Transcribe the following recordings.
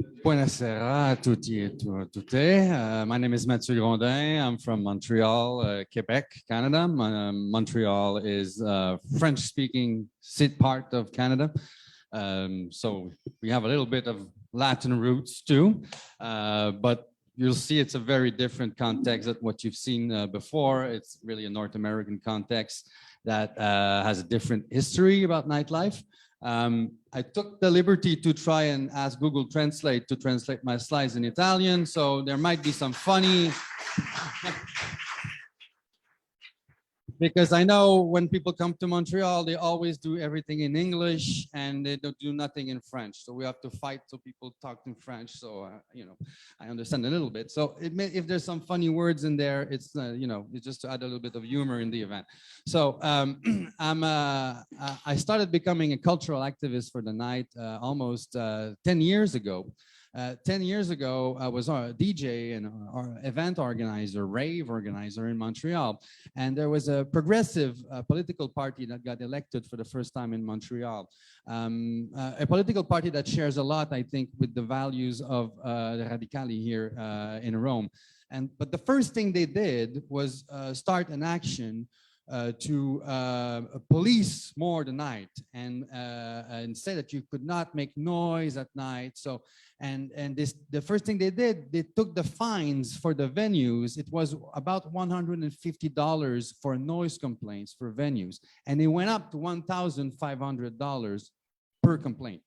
Buonasera a tutti e a tutte. My name is Mathieu Grondin. I'm from Montreal, Quebec, Canada. Montreal is a French-speaking part of Canada. So we have a little bit of Latin roots too, but you'll see it's a very different context than what you've seen before. It's really a North American context that has a different history about nightlife. I took the liberty to try and ask Google Translate to translate my slides in Italian, so there might be some funny because I know when people come to Montreal, they always do everything in English and they don't do nothing in French. So we have to fight so people talk in French. So, you know, I understand a little bit. So if there's some funny words in there, it's, you know, it's just to add a little bit of humor in the event. So I started becoming a cultural activist for the night almost 10 years ago. 10 years ago, I was a DJ and event organizer, rave organizer in Montreal. And there was a progressive political party that got elected for the first time in Montreal. A political party that shares a lot, I think, with the values of the Radicali here in Rome. But the first thing they did was start an action to police more the night and say that you could not make noise at night. So, the first thing they did, they took the fines for the venues. It was about $150 for noise complaints for venues. And it went up to $1,500 per complaint.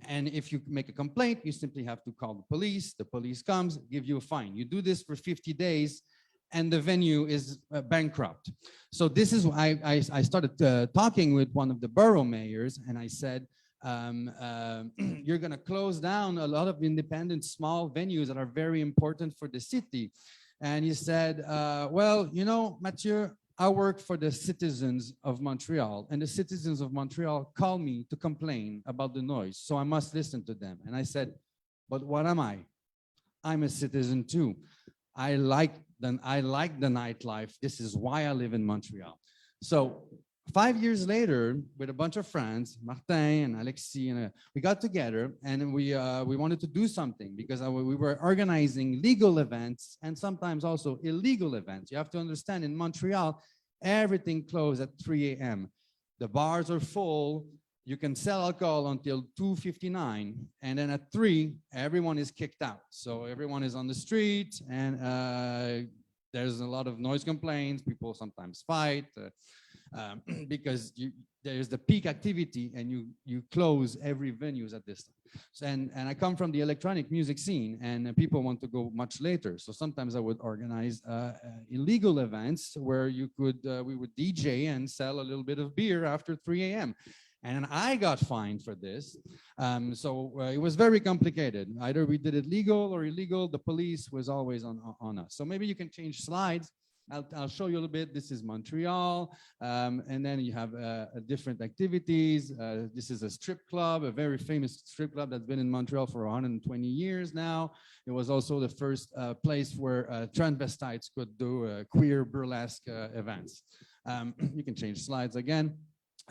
And if you make a complaint, you simply have to call the police comes, give you a fine. You do this for 50 days, and the venue is bankrupt. So this is why I started talking with one of the borough mayors, and I said, you're gonna close down a lot of independent small venues that are very important for the city. And he said, well, you know, Mathieu, I work for the citizens of Montreal, and the citizens of Montreal call me to complain about the noise, so I must listen to them. And I said, but what am I? I'm a citizen too. I like the nightlife. This is why I live in Montreal. So 5 years later, with a bunch of friends, Martin and Alexis, and we got together and we wanted to do something because we were organizing legal events and sometimes also illegal events. You have to understand, in Montreal, everything closed at 3 a.m. The bars are full. You can sell alcohol until 2:59, and then at 3, everyone is kicked out. So everyone is on the street, and there's a lot of noise complaints. People sometimes fight because there's the peak activity, and you close every venues at this time. So, and I come from the electronic music scene, and people want to go much later. So sometimes I would organize illegal events where you could we would DJ and sell a little bit of beer after 3 a.m. And I got fined for this. So it was very complicated. Either we did it legal or illegal. The police was always on us. So maybe you can change slides. I'll show you a little bit. This is Montreal. And then you have different activities. This is a strip club, a very famous strip club that's been in Montreal for 120 years now. It was also the first place where transvestites could do queer burlesque events. You can change slides again.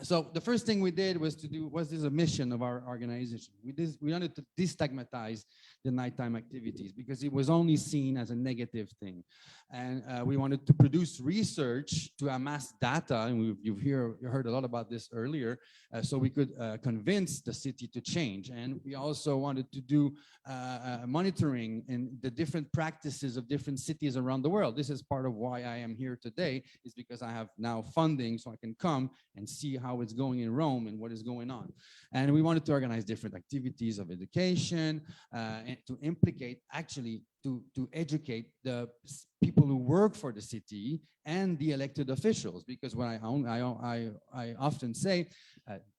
So the first thing we did was this a mission of our organization. We wanted to destigmatize the nighttime activities because it was only seen as a negative thing. And we wanted to produce research to amass data, and you heard a lot about this earlier, so we could convince the city to change. And we also wanted to do monitoring in the different practices of different cities around the world. This is part of why I am here today, is because I have now funding so I can come and see how it's going in Rome and what is going on. And we wanted to organize different activities of education and to implicate, actually, to educate the people who work for the city and the elected officials, because when I often say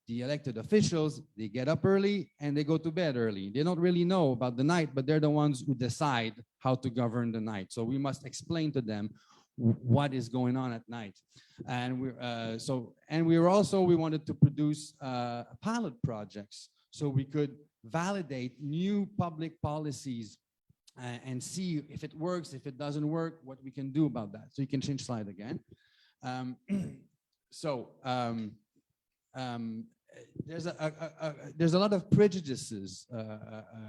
the elected officials, they get up early and they go to bed early. They don't really know about the night, but they're the ones who decide how to govern the night. So we must explain to them what is going on at night. And we wanted to produce pilot projects so we could validate new public policies and see if it works, if it doesn't work, what we can do about that. So you can change slide again. there's a lot of prejudices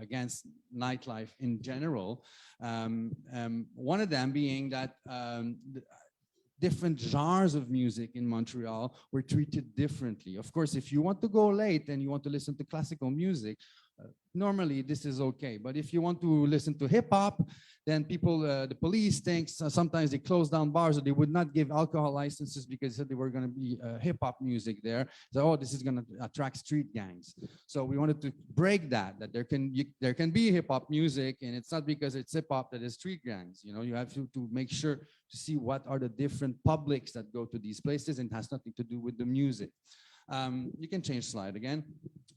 against nightlife in general. One of them being that different genres of music in Montreal were treated differently. Of course, if you want to go late and you want to listen to classical music, normally this is okay. But if you want to listen to hip hop, then people, the police thinks sometimes they close down bars, or they would not give alcohol licenses because they said they were going to be hip hop music there. So, oh, this is going to attract street gangs. So we wanted to break that there can be hip hop music, and it's not because it's hip hop that is street gangs. You know, you have to make sure to see what are the different publics that go to these places, and it has nothing to do with the music. You can change slide again.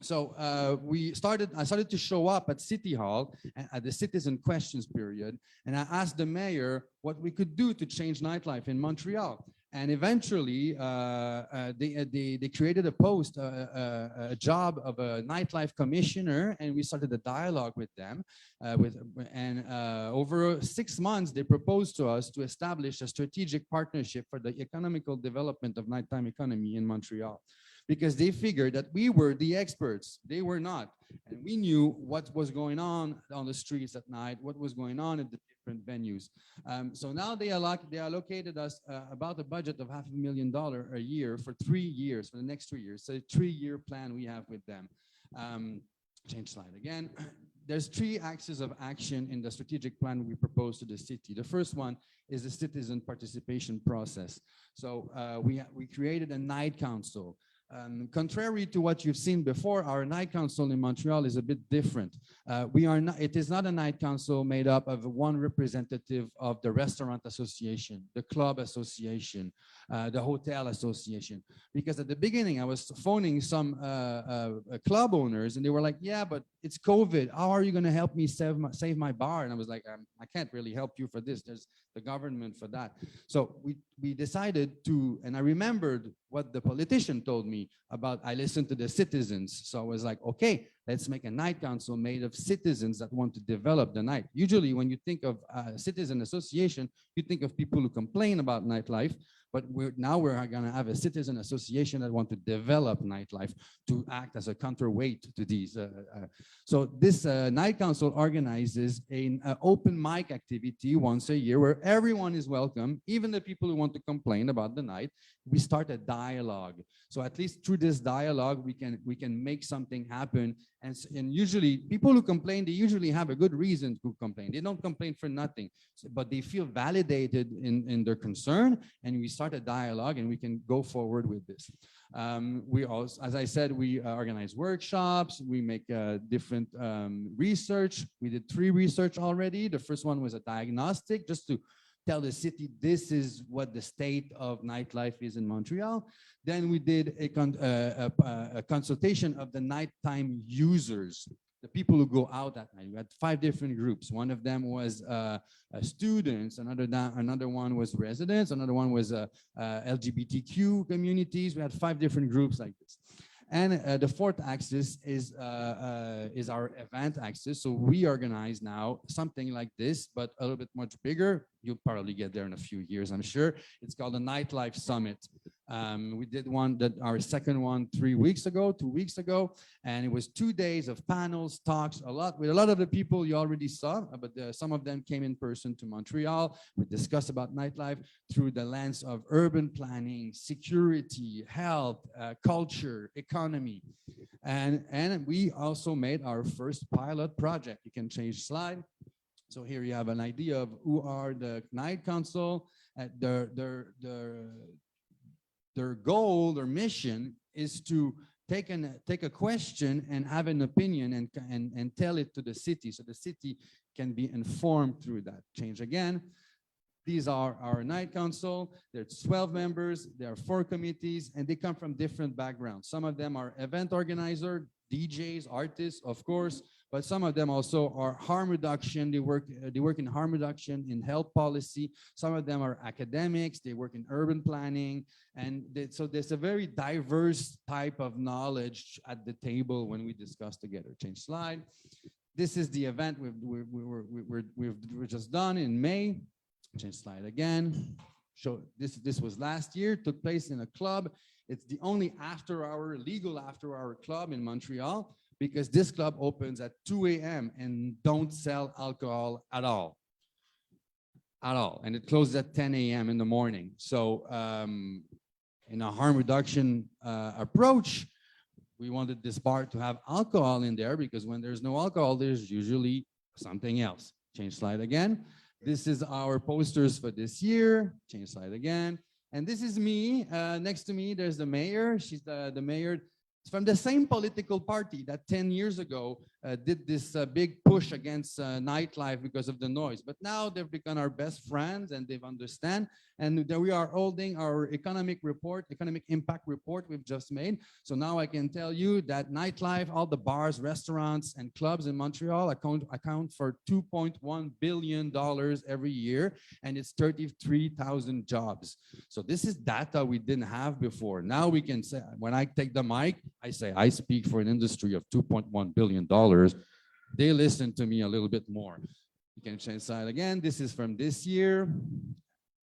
So I started to show up at City Hall at the citizen questions period, and I asked the mayor what we could do to change nightlife in Montreal. And eventually, they created a post, a job of a nightlife commissioner, and we started a dialogue with them. Over 6 months, they proposed to us to establish a strategic partnership for the economical development of nighttime economy in Montreal, because they figured that we were the experts. They were not. And we knew what was going on the streets at night, what was going on at the different venues. So now they allocated us about a budget of $500,000 a year for 3 years, for the next 3 years. So a 3-year plan we have with them. Change slide again. There's 3 axes of action in the strategic plan we propose to the city. The first one is the citizen participation process. So we created a night council. Contrary to what you've seen before, our night council in Montreal is a bit different. It is not a night council made up of one representative of the restaurant association, the club association, the hotel association. Because at the beginning, I was phoning some club owners, and they were like, yeah, but it's COVID. How are you going to help me save my bar? And I was like, I can't really help you for this. There's the government for that. So we decided to, and I remembered what the politician told me about, I listened to the citizens. So I was like, okay, let's make a night council made of citizens that want to develop the night. Usually when you think of citizen association, you think of people who complain about nightlife, but now we're going to have a citizen association that want to develop nightlife to act as a counterweight to these. So this night council organizes an open mic activity once a year where everyone is welcome, even the people who want to complain about the night. We start a dialogue. So at least through this dialogue, we can make something happen. And usually people who complain, they usually have a good reason to complain. They don't complain for nothing, but they feel validated in their concern, and we start a dialogue and we can go forward with this. We also, as I said, we organize workshops, we make different research. We did 3 research already. The first one was a diagnostic, just to tell the city this is what the state of nightlife is in Montreal. Then we did a consultation of the nighttime users, the people who go out at night. We had 5 different groups. One of them was students, another one was residents, another one was LGBTQ communities. We had 5 different groups like this. And the 4th axis is our event axis. So we organize now something like this, but a little bit much bigger. You'll probably get there in a few years, I'm sure. It's called the Nightlife Summit. We did our second one 2 weeks ago, and it was 2 days of panels, talks, with a lot of the people you already saw, but some of them came in person to Montreal. We discussed about nightlife through the lens of urban planning, security, health, culture, economy. And we also made our first pilot project. You can change slide. So here you have an idea of who are the night council. Their goal, their mission is to take a question and have an opinion and tell it to the city, so the city can be informed through that. Change again. These are our night council. There's 12 members. There are 4 committees, and they come from different backgrounds. Some of them are event organizer, DJs, artists, of course, but some of them also are harm reduction. They work in harm reduction, in health policy. Some of them are academics. They work in urban planning. And so there's a very diverse type of knowledge at the table when we discuss together. Change slide. This is the event we've just done in May. Change slide again. This was last year, took place in a club It's the only after-hour, legal after-hour club in Montreal, because this club opens at 2 a.m. and don't sell alcohol at all. At all. And it closes at 10 a.m. in the morning. So in a harm reduction approach, we wanted this bar to have alcohol in there, because when there's no alcohol, there's usually something else. Change slide again. This is our posters for this year. Change slide again. And this is me. Next to me, there's the mayor. She's the mayor from the same political party that 10 years ago did this big push against nightlife because of the noise. But now they've become our best friends and they've understand. And we are holding our economic impact report we've just made. So now I can tell you that nightlife, all the bars, restaurants, and clubs in Montreal account for $2.1 billion every year, and it's 33,000 jobs. So this is data we didn't have before. Now we can say, when I take the mic, I say, I speak for an industry of $2.1 billion. They listen to me a little bit more. You can change slide again. This is from this year.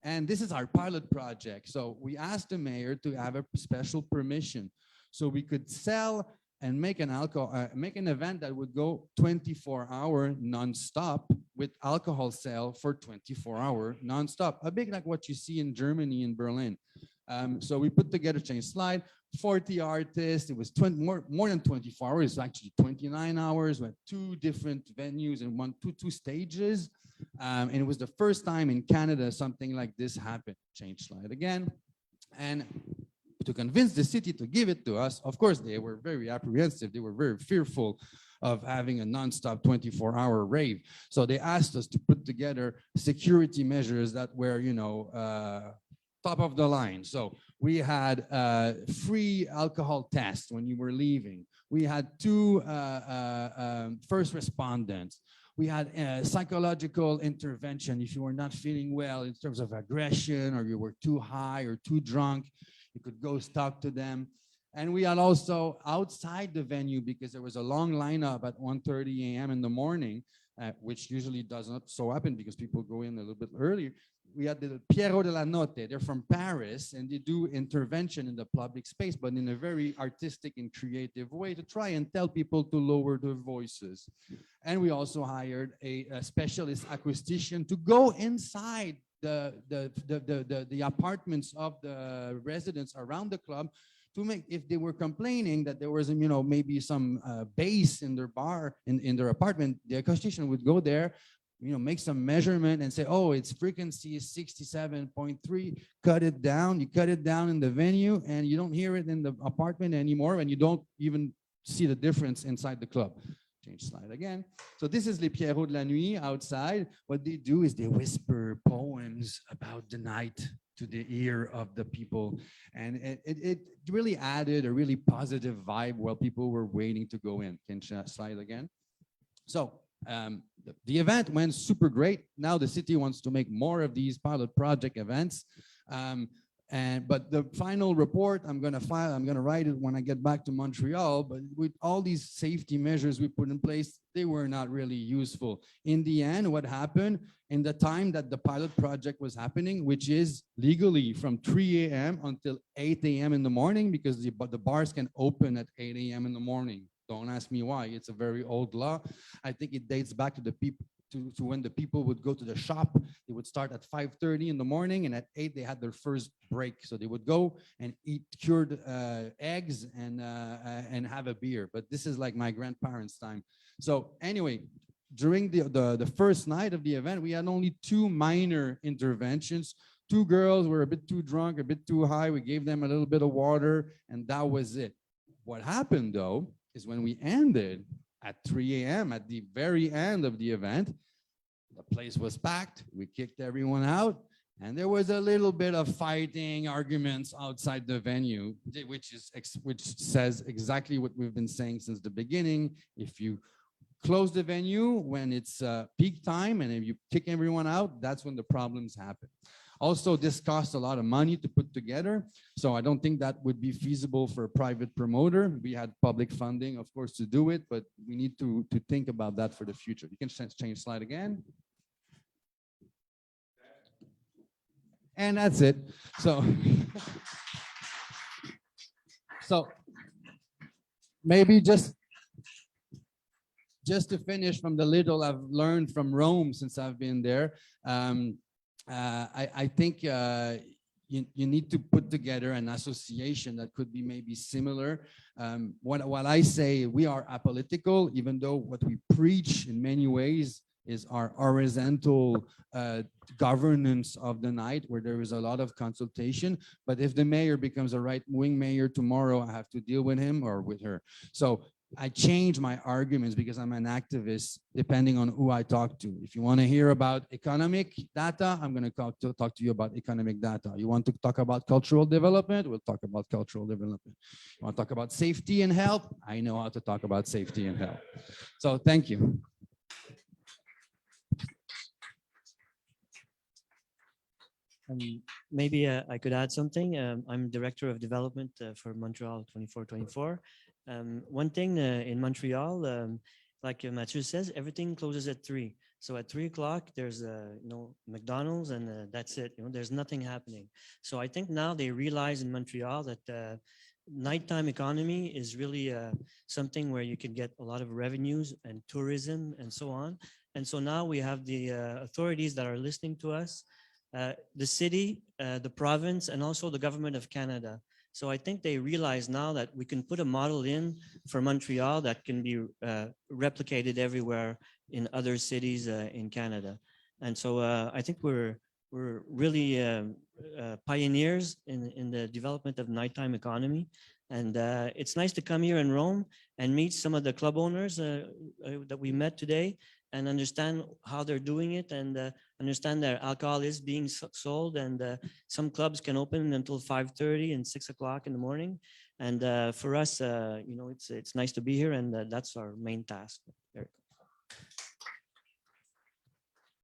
And this is our pilot project. So we asked the mayor to have a special permission so we could sell and make an event that would go 24-hour nonstop with alcohol sale for 24-hour nonstop. A bit like what you see in Germany, in Berlin. So we put together, change slide, 40 artists. It was more than 24 hours. It was actually 29 hours. We had 2 different venues and two stages. And it was the first time in Canada something like this happened. Change slide again. And to convince the city to give it to us, of course, they were very apprehensive. They were very fearful of having a nonstop 24-hour rave. So they asked us to put together security measures that were, top of the line. So we had free alcohol tests when you were leaving. We had 2 first responders. We had psychological intervention if you were not feeling well in terms of aggression, or you were too high or too drunk, you could go talk to them. And we had also outside the venue, because there was a long lineup at 1:30 a.m. in the morning, which usually does not so happen because people go in a little bit earlier. We had the Piero della Notte. They're from Paris, and they do intervention in the public space, but in a very artistic and creative way to try and tell people to lower their voices. And we also hired a specialist acoustician to go inside the apartments of the residents around the club to make, if they were complaining that there was, maybe some bass in their bar, in their apartment, the acoustician would go there, make some measurement and say, oh, its frequency is 67.3, cut it down. You cut it down in the venue and you don't hear it in the apartment anymore, and you don't even see the difference inside the club. Change slide again. So this is Les Pierrots de la Nuit outside. What they do is they whisper poems about the night to the ear of the people. And it really added a really positive vibe while people were waiting to go in. Can you slide again? So the event went super great. Now the city wants to make more of these pilot project events. But the final report I'm going to write it when I get back to Montreal. But with all these safety measures we put in place, they were not really useful. In the end, what happened in the time that the pilot project was happening, which is legally from 3 a.m. until 8 a.m. in the morning, because the bars can open at 8 a.m. in the morning. Don't ask me why. It's a very old law. I think it dates back to the people to when the people would go to the shop. They would start at 5:30 in the morning, and at 8 they had their first break. So they would go and eat cured eggs and have a beer. But this is like my grandparents' time. So anyway, during the first night of the event, we had only 2 minor interventions. 2 girls were a bit too drunk, a bit too high. We gave them a little bit of water, and that was it. What happened though is when we ended at 3 a.m. at the very end of the event, the place was packed. We kicked everyone out, and there was a little bit of fighting, arguments outside the venue, which says exactly what we've been saying since the beginning. If you close the venue when it's peak time, and if you kick everyone out, that's when the problems happen. Also, this costs a lot of money to put together, so I don't think that would be feasible for a private promoter. We had public funding, of course, to do it, but we need to think about that for the future. You can change slide again. And that's it. So So maybe just to finish from the little I've learned from Rome since I've been there, I think you need to put together an association that could be maybe similar. What I say, we are apolitical, even though what we preach in many ways is our horizontal governance of the night, where there is a lot of consultation. But if the mayor becomes a right-wing mayor tomorrow, I have to deal with him or with her. So I change my arguments because I'm an activist, depending on who I talk to. If you want to hear about economic data, I'm going to talk to you about economic data. You want to talk about cultural development? We'll talk about cultural development. You want to talk about safety and health? I know how to talk about safety and health. So thank you. Maybe I could add something. I'm director of development for Montreal 2424. One thing in Montreal, like Mathieu says, everything closes at 3. So at 3 o'clock, there's McDonald's, and that's it. There's nothing happening. So I think now they realize in Montreal that nighttime economy is really something where you can get a lot of revenues and tourism and so on. And so now we have the authorities that are listening to us. The city, the province, and also the government of Canada. So I think they realize now that we can put a model in for Montreal that can be replicated everywhere in other cities in Canada. And so I think we're really pioneers in the development of nighttime economy. And it's nice to come here in Rome and meet some of the club owners that we met today, and understand how they're doing it, and understand that alcohol is being sold, and some clubs can open until 5:30 and 6 o'clock in the morning. And for us, it's nice to be here, and that's our main task. Very